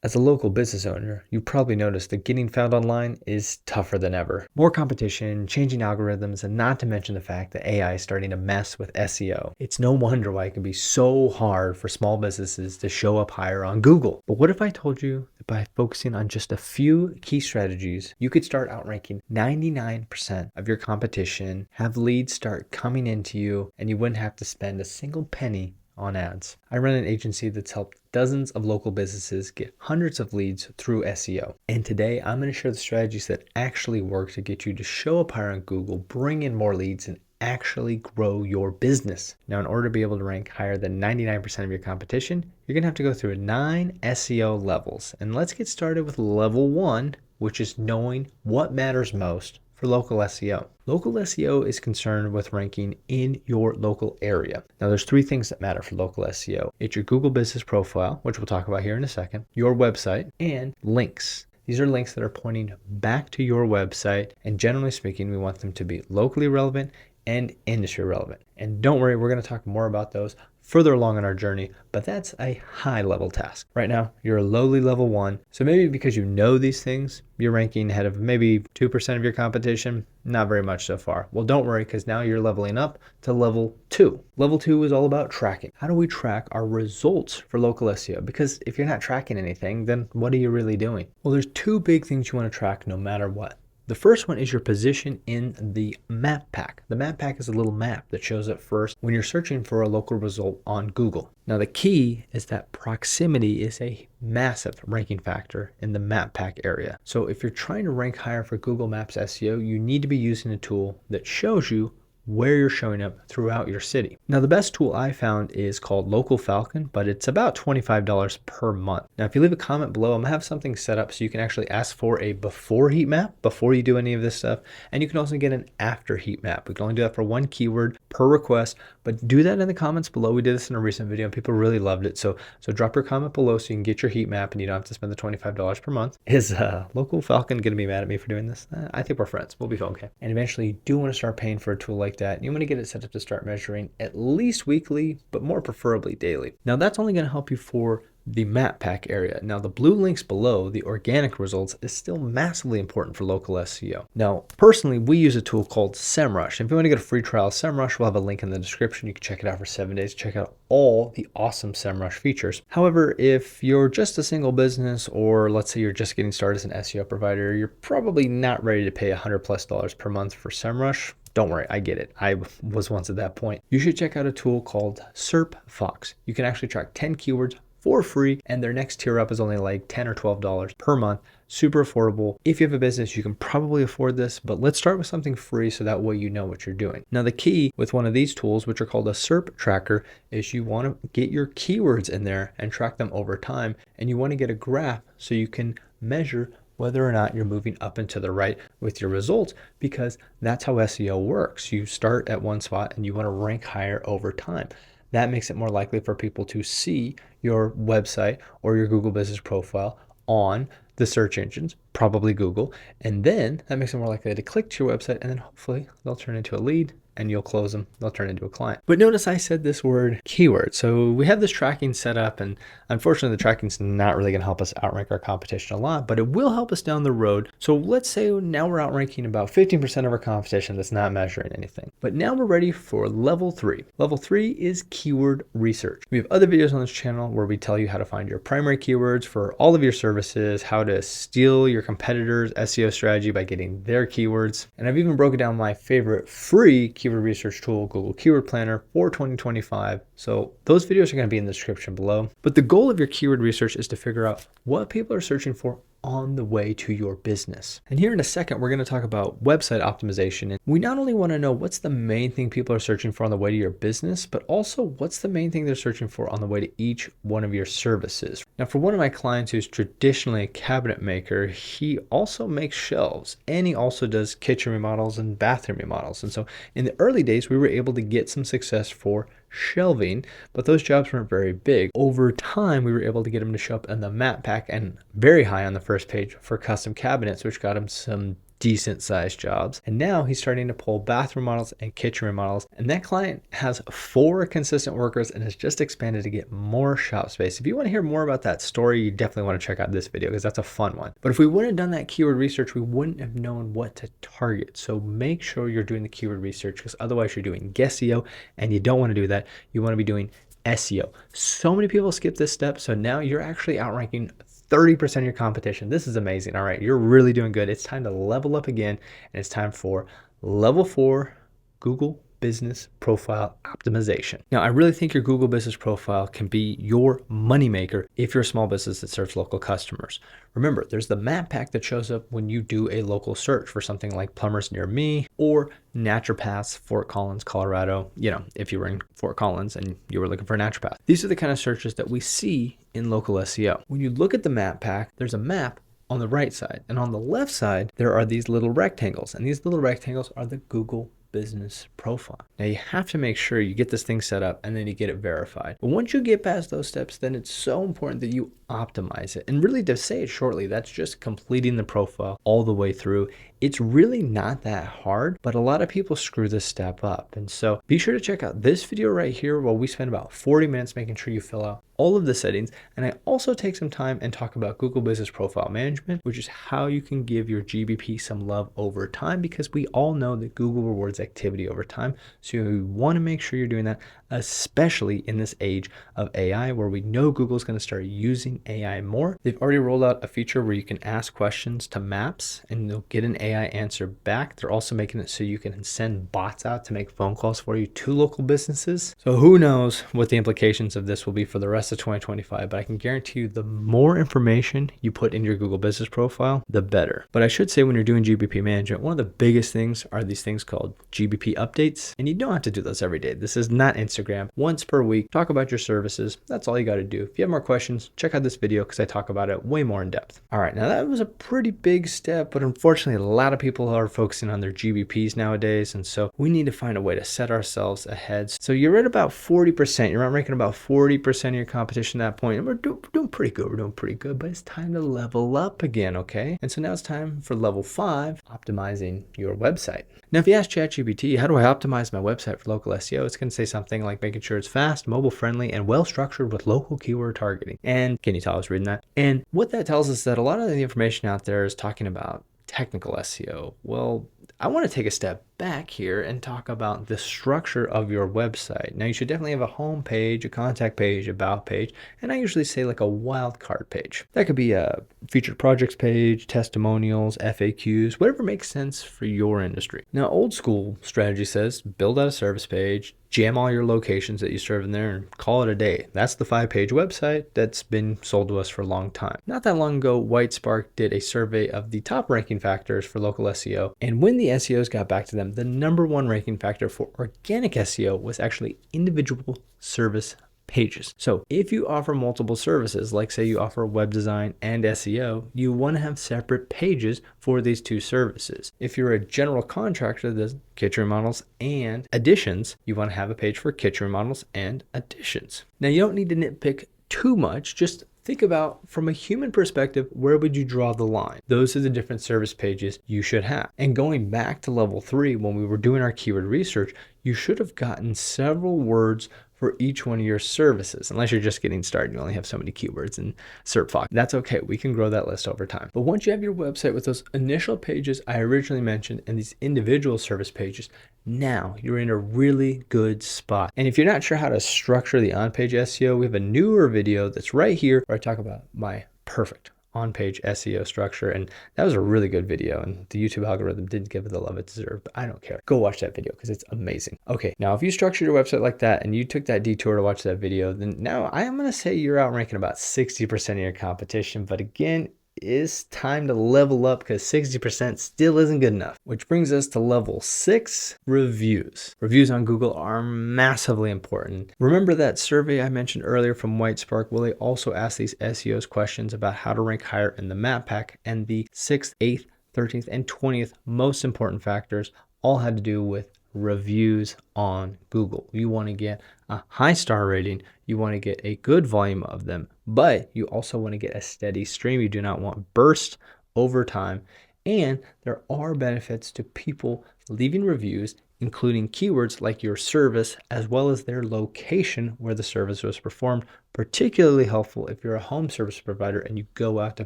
As a local business owner, you probably noticed that getting found online is tougher than ever. More competition, changing algorithms, and not to mention the fact that AI is starting to mess with SEO. It's no wonder why it can be so hard for small businesses to show up higher on Google. But what if I told you that by focusing on just a few key strategies, you could start outranking 99% of your competition, have leads start coming into you, and you wouldn't have to spend a single penny on ads. I run an agency that's helped dozens of local businesses get hundreds of leads through SEO. And today I'm going to share the strategies that actually work to get you to show up higher on Google, bring in more leads, and actually grow your business. Now, in order to be able to rank higher than 99% of your competition, you're going to have to go through 9 SEO levels. And let's get started with level 1, which is knowing what matters most for local SEO. Local SEO is concerned with ranking in your local area. Now, there's 3 things that matter for local SEO. It's your Google business profile, which we'll talk about here in a second, your website, and links. These are links that are pointing back to your website, and generally speaking, we want them to be locally relevant and industry relevant. And don't worry, we're going to talk more about those further along in our journey, but that's a high level task. Right now, you're a lowly level 1. So maybe because you know these things, you're ranking ahead of maybe 2% of your competition. Not very much so far. Well, don't worry, because now you're leveling up to level 2. Level 2 is all about tracking. How do we track our results for local SEO? Because if you're not tracking anything, then what are you really doing? Well, there's 2 big things you want to track no matter what. The first one is your position in the map pack. The map pack is a little map that shows up first when you're searching for a local result on Google. Now, the key is that proximity is a massive ranking factor in the map pack area. So if you're trying to rank higher for Google Maps SEO, you need to be using a tool that shows you where you're showing up throughout your city. Now, the best tool I found is called Local Falcon, but it's about $25 per month. Now, if you leave a comment below, I'm gonna have something set up so you can actually ask for a before heat map before you do any of this stuff. And you can also get an after heat map. We can only do that for 1 keyword per request, but do that in the comments below. We did this in a recent video and people really loved it. So drop your comment below so you can get your heat map and you don't have to spend the $25 per month. Is Local Falcon gonna be mad at me for doing this? I think we're friends. We'll be okay. And eventually you do want to start paying for a tool like that. You want to get it set up to start measuring at least weekly, but more preferably daily. Now, that's only going to help you for the map pack area. Now, the blue links below, the organic results, is still massively important for local SEO. Now, personally, we use a tool called SEMrush. If you want to get a free trial of SEMrush, we'll have a link in the description. You can check it out for 7 days. Check out all the awesome SEMrush features. However, if you're just a single business, or let's say you're just getting started as an SEO provider, you're probably not ready to pay $100+ per month for SEMrush. Don't worry, I get it. I was once at that point. You should check out a tool called SERP Fox. You can actually track 10 keywords for free, and their next tier up is only like $10 or $12 per month. Super affordable. If you have a business, you can probably afford this, but let's start with something free so that way you know what you're doing. Now, the key with one of these tools, which are called a SERP tracker, is you want to get your keywords in there and track them over time, and you want to get a graph so you can measure whether or not you're moving up and to the right with your results, because that's how SEO works. You start at one spot and you want to rank higher over time. That makes it more likely for people to see your website or your Google business profile on the search engines, probably Google, and then that makes it more likely to click to your website, and then hopefully they'll turn into a lead and you'll close them, they'll turn into a client. But notice I said this word keyword. So we have this tracking set up, and unfortunately the tracking's not really gonna help us outrank our competition a lot, but it will help us down the road. So let's say now we're outranking about 15% of our competition that's not measuring anything. But now we're ready for level 3. Level 3 is keyword research. We have other videos on this channel where we tell you how to find your primary keywords for all of your services, how to steal your competitors' SEO strategy by getting their keywords. And I've even broken down my favorite free keyword research tool, Google Keyword Planner, for 2025. So those videos are going to be in the description below. But the goal of your keyword research is to figure out what people are searching for on the way to your business. And here in a second, we're going to talk about website optimization. And we not only want to know what's the main thing people are searching for on the way to your business, but also what's the main thing they're searching for on the way to each one of your services. Now, for one of my clients who's traditionally a cabinet maker, he also makes shelves, and he also does kitchen remodels and bathroom remodels. And so in the early days, we were able to get some success for shelving, but those jobs weren't very big. Over time, we were able to get him to show up in the map pack and very high on the first page for custom cabinets, which got him some decent sized jobs. And now he's starting to pull bathroom models and kitchen remodels. And that client has 4 consistent workers and has just expanded to get more shop space. If you want to hear more about that story, you definitely want to check out this video because that's a fun one. But if we wouldn't have done that keyword research, we wouldn't have known what to target. So make sure you're doing the keyword research, because otherwise you're doing SEO, and you don't want to do that. You want to be doing SEO. So many people skip this step. So now you're actually outranking 30% of your competition. This is amazing. All right, you're really doing good. It's time to level up again, and it's time for level 4 Google Business Profile Optimization. Now, I really think your Google Business Profile can be your moneymaker if you're a small business that serves local customers. Remember, there's the map pack that shows up when you do a local search for something like plumbers near me or naturopaths, Fort Collins, Colorado. You know, if you were in Fort Collins and you were looking for a naturopath. These are the kind of searches that we see in local SEO. When you look at the map pack, there's a map on the right side, and on the left side, there are these little rectangles, and these little rectangles are the Google Business Profile. Now you have to make sure you get this thing set up and then you get it verified. But once you get past those steps, then it's so important that you optimize it. And really, to say it shortly, that's just completing the profile all the way through. It's really not that hard, but a lot of people screw this step up. And so be sure to check out this video right here while we spend about 40 minutes making sure you fill out all of the settings. And I also take some time and talk about Google Business Profile Management, which is how you can give your GBP some love over time, because we all know that Google rewards activity over time. So you want to make sure you're doing that, especially in this age of AI, where we know Google's going to start using AI more. They've already rolled out a feature where you can ask questions to maps and they'll get an AI answer back. They're also making it so you can send bots out to make phone calls for you to local businesses. So who knows what the implications of this will be for the rest of 2025, but I can guarantee you the more information you put in your Google Business Profile, the better. But I should say, when you're doing GBP management, one of the biggest things are these things called GBP updates, and you don't have to do those every day. This is not Instagram. Once per week, talk about your services. That's all you got to do. If you have more questions, check out this video because I talk about it way more in depth. All right, now that was a pretty big step, but unfortunately a lot of people are focusing on their GBPs nowadays, and so we need to find a way to set ourselves ahead. So you're at about 40%. You're ranking about 40% of your competition at that point, and we're doing pretty good. We're doing pretty good, but it's time to level up again, okay? And so now it's time for level 5, optimizing your website. Now, if you ask ChatGPT, how do I optimize my website for local SEO? It's going to say something like making sure it's fast, mobile friendly, and well structured with local keyword targeting. And can you tell I was reading that? And what that tells us is that a lot of the information out there is talking about technical SEO. Well, I want to take a step back here and talk about the structure of your website. Now, you should definitely have a home page, a contact page, about page, and I usually say like a wildcard page. That could be a featured projects page, testimonials, FAQs, whatever makes sense for your industry. Now, old school strategy says build out a service page, jam all your locations that you serve in there, and call it a day. That's the 5-page website that's been sold to us for a long time. Not that long ago, Whitespark did a survey of the top ranking factors for local SEO, and when the SEOs got back to them, the #1 ranking factor for organic SEO was actually individual service pages. So if you offer multiple services, like say you offer web design and SEO, you want to have separate pages for these 2 services. If you're a general contractor that does kitchen remodels and additions, you want to have a page for kitchen remodels and additions. Now, you don't need to nitpick too much, just think about, from a human perspective, where would you draw the line? Those are the different service pages you should have. And going back to level 3, when we were doing our keyword research, you should have gotten several words for each one of your services. Unless you're just getting started, you only have so many keywords in SERPFOX. That's okay, we can grow that list over time. But once you have your website with those initial pages I originally mentioned and these individual service pages, now you're in a really good spot. And if you're not sure how to structure the on-page SEO, we have a newer video that's right here where I talk about my perfect on-page SEO structure, and that was a really good video, and the YouTube algorithm didn't give it the love it deserved, but I don't care. Go watch that video because it's amazing. Okay, now if you structured your website like that and you took that detour to watch that video, then now I am going to say you're outranking about 60% of your competition, but again, it's time to level up because 60% still isn't good enough. Which brings us to level 6, reviews. Reviews on Google are massively important. Remember that survey I mentioned earlier from Whitespark? Well, they also asked these SEOs questions about how to rank higher in the map pack, and the 6th, 8th, 13th, and 20th most important factors all had to do with reviews on Google. You want to get a high star rating, you want to get a good volume of them, but you also want to get a steady stream. You do not want burst over time. And there are benefits to people leaving reviews, including keywords like your service, as well as their location where the service was performed. Particularly helpful if you're a home service provider and you go out to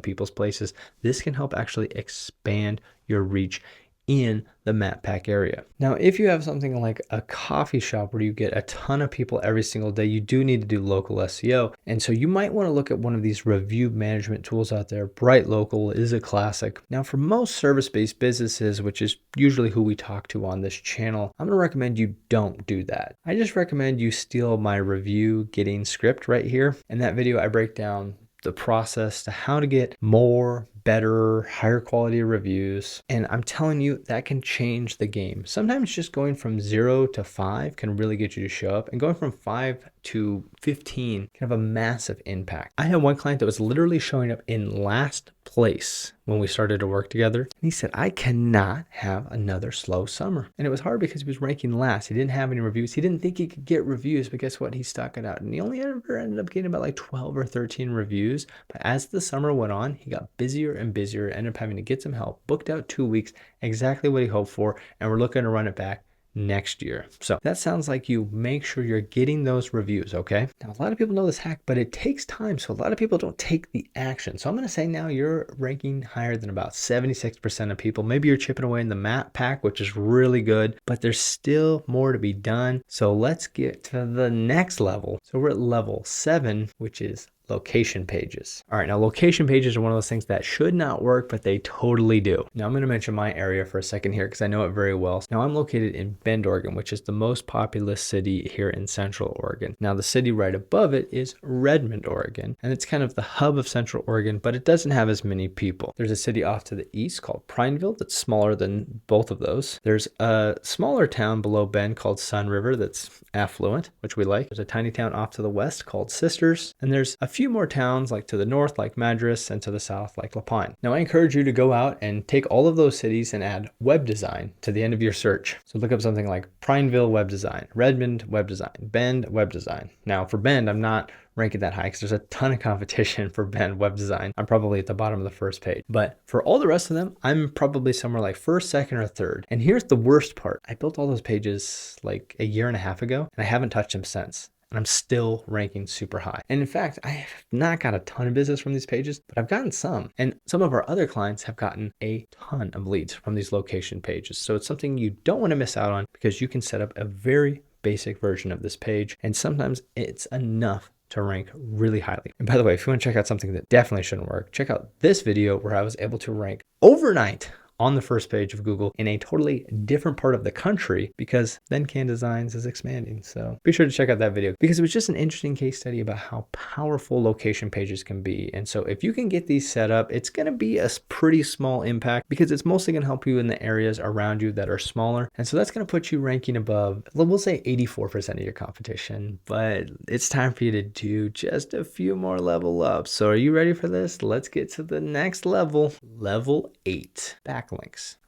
people's places. This can help actually expand your reach in the map pack area. Now, if you have something like a coffee shop where you get a ton of people every single day, you do need to do local SEO. And so you might want to look at one of these review management tools out there. Bright Local is a classic. Now, for most service-based businesses, which is usually who we talk to on this channel, I'm going to recommend you don't do that. I just recommend you steal my review getting script right here. In that video, I break down the process to how to get more, better, higher quality reviews. And I'm telling you, that can change the game. Sometimes just going from 0 to 5 can really get you to show up, and going from 5 to 15 can have a massive impact. I had one client that was literally showing up in last place when we started to work together. And he said, I cannot have another slow summer. And it was hard because he was ranking last. He didn't have any reviews. He didn't think he could get reviews, but guess what? He stuck it out. And he only ever ended up getting about like 12 or 13 reviews. But as the summer went on, he got busier and busier, ended up having to get some help, booked out 2 weeks, exactly what he hoped for. And we're looking to run it back next year. So that sounds like you. Make sure you're getting those reviews, okay? Now, a lot of people know this hack, but it takes time. So a lot of people don't take the action. So I'm going to say now you're ranking higher than about 76% of people. Maybe you're chipping away in the map pack, which is really good, but there's still more to be done. So let's get to the next level. So we're at level 7, which is location pages. All right, now location pages are one of those things that should not work, but they totally do. Now I'm going to mention my area for a second here because I know it very well. Now I'm located in Bend, Oregon, which is the most populous city here in Central Oregon. Now the city right above it is Redmond, Oregon, and it's kind of the hub of Central Oregon, but it doesn't have as many people. There's a city off to the east called Prineville that's smaller than both of those. There's a smaller town below Bend called Sun River that's affluent, which we like. There's a tiny town off to the west called Sisters, and there's a few more towns like to the north like Madras and to the south like La Pine. Now I encourage you to go out and take all of those cities and add web design to the end of your search. So look up something like Prineville web design, Redmond web design, Bend web design. Now for Bend, I'm not ranking that high because there's a ton of competition for Bend web design. I'm probably at the bottom of the first page, but for all the rest of them, I'm probably somewhere like first, second, or third. And here's the worst part. I built all those pages like a year and a half ago, and I haven't touched them since. And I'm still ranking super high. And in fact, I have not got a ton of business from these pages, but I've gotten some. And some of our other clients have gotten a ton of leads from these location pages. So it's something you don't want to miss out on because you can set up a very basic version of this page. And sometimes it's enough to rank really highly. And by the way, if you want to check out something that definitely shouldn't work, check out this video where I was able to rank overnight on the first page of Google in a totally different part of the country because Then Can Designs is expanding. So be sure to check out that video because it was just an interesting case study about how powerful location pages can be. And so if you can get these set up, it's going to be a pretty small impact because it's mostly going to help you in the areas around you that are smaller. And so that's going to put you ranking above, we'll say 84% of your competition, but it's time for you to do just a few more level ups. So are you ready for this? Let's get to the next level, level 8, backlinks.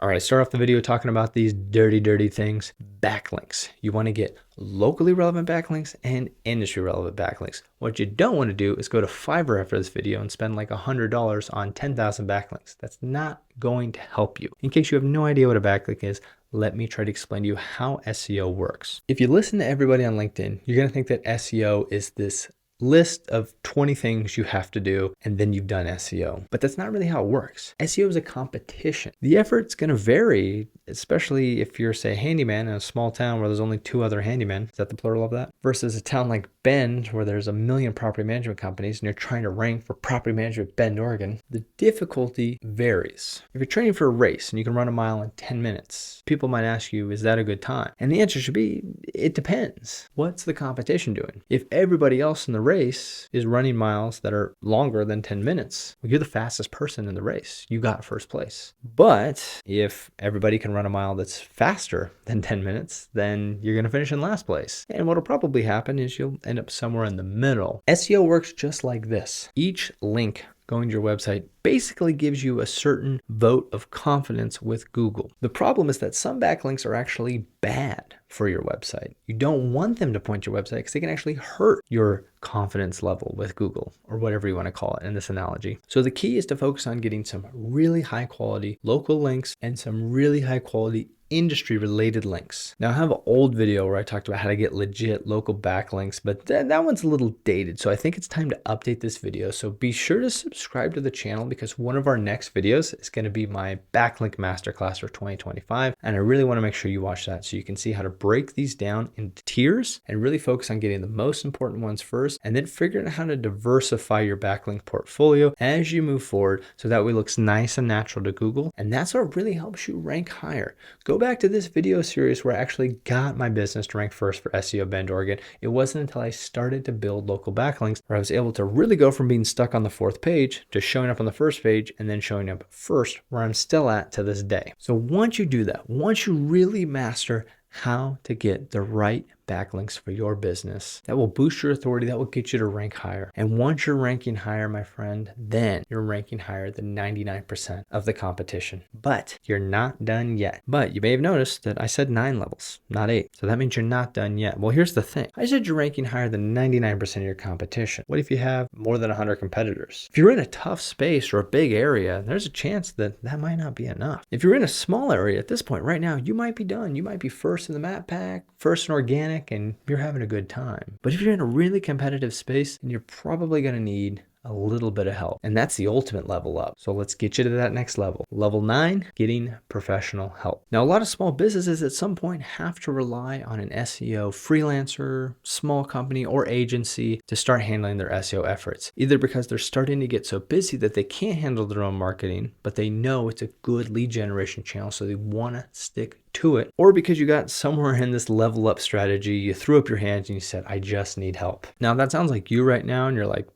All right, I start off the video talking about these dirty things, backlinks. You want to get locally relevant backlinks and industry relevant backlinks. What you don't want to do is go to Fiverr after this video and spend like $100 on 10,000 backlinks. That's not going to help you. In case you have no idea what a backlink is, let me try to explain to you how SEO works. If you listen to everybody on LinkedIn, you're going to think that SEO is this list of 20 things you have to do and then you've done SEO. But that's not really how it works. SEO is a competition. The effort's going to vary, especially if you're, say, a handyman in a small town where there's only 2 other handymen. Is that the plural of that? Versus a town like Bend where there's 1 million property management companies and you're trying to rank for property management Bend, Oregon. The difficulty varies. If you're training for a race and you can run a mile in 10 minutes, people might ask you, is that a good time? And the answer should be, it depends. What's the competition doing? If everybody else in the race is running miles that are longer than 10 minutes, well, you're the fastest person in the race. You got first place. But if everybody can run a mile that's faster than 10 minutes, then you're going to finish in last place. And what'll probably happen is you'll end up somewhere in the middle. SEO works just like this. Each link going to your website basically gives you a certain vote of confidence with Google. The problem is that some backlinks are actually bad for your website. You don't want them to point to your website because they can actually hurt your confidence level with Google, or whatever you want to call it in this analogy. So the key is to focus on getting some really high quality local links and some really high quality industry related links. Now I have an old video where I talked about how to get legit local backlinks, but that one's a little dated. So I think it's time to update this video. So be sure to subscribe to the channel, because one of our next videos is going to be my backlink masterclass for 2025. And I really want to make sure you watch that so you can see how to break these down into tiers and really focus on getting the most important ones first, and then figuring out how to diversify your backlink portfolio as you move forward, so that way it looks nice and natural to Google. And that's what really helps you rank higher. Go back to this video series where I actually got my business to rank first for SEO Bend, Oregon. It wasn't until I started to build local backlinks where I was able to really go from being stuck on the 4th page to showing up on the 1st page and then showing up first, where I'm still at to this day. So once you do that, once you really master how to get the right backlinks for your business, that will boost your authority, that will get you to rank higher. And once you're ranking higher, my friend, then you're ranking higher than 99% of the competition. But you're not done yet. But you may have noticed that I said 9 levels, not 8. So that means you're not done yet. Well, here's the thing. I said you're ranking higher than 99% of your competition. What if you have more than 100 competitors? If you're in a tough space or a big area, there's a chance that that might not be enough. If you're in a small area at this point right now, you might be done. You might be first in the map pack, first in organic, and you're having a good time. But if you're in a really competitive space, then you're probably going to need a little bit of help. And that's the ultimate level up. So let's get you to that next level. Level 9, getting professional help. Now, a lot of small businesses at some point have to rely on an SEO freelancer, small company, or agency to start handling their SEO efforts. Either because they're starting to get so busy that they can't handle their own marketing, but they know it's a good lead generation channel, so they want to stick to it, or because you got somewhere in this level up strategy, you threw up your hands and you said, I just need help. Now that sounds like you right now, and you're like,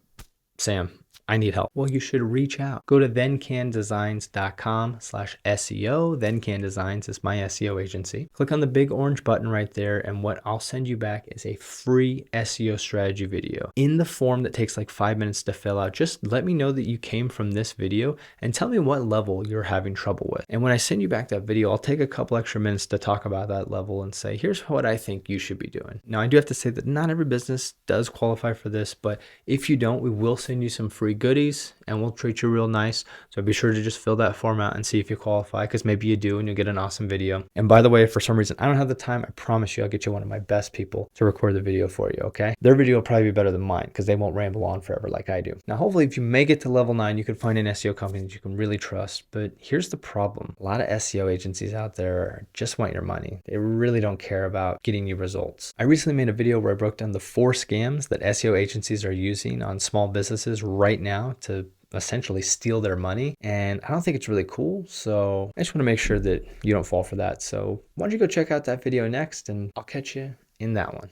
Sam, I need help. Well, you should reach out. Go to thencandesigns.com/SEO. Thencan Designs is my SEO agency. Click on the big orange button right there, and what I'll send you back is a free SEO strategy video in the form that takes like 5 minutes to fill out. Just let me know that you came from this video and tell me what level you're having trouble with. And when I send you back that video, I'll take a couple extra minutes to talk about that level and say, here's what I think you should be doing. Now, I do have to say that not every business does qualify for this, but if you don't, we will send you some free goodies and we'll treat you real nice. So be sure to just fill that form out and see if you qualify, because maybe you do and you'll get an awesome video. And by the way, if for some reason I don't have the time, I promise you I'll get you one of my best people to record the video for you, okay? Their video will probably be better than mine because they won't ramble on forever like I do. Now, hopefully if you make it to level 9, you can find an SEO company that you can really trust. But here's the problem. A lot of SEO agencies out there just want your money. They really don't care about getting you results. I recently made a video where I broke down the 4 scams that SEO agencies are using on small businesses right now to essentially steal their money, and I don't think it's really cool. So I just want to make sure that you don't fall for that. So why don't you go check out that video next, and I'll catch you in that one.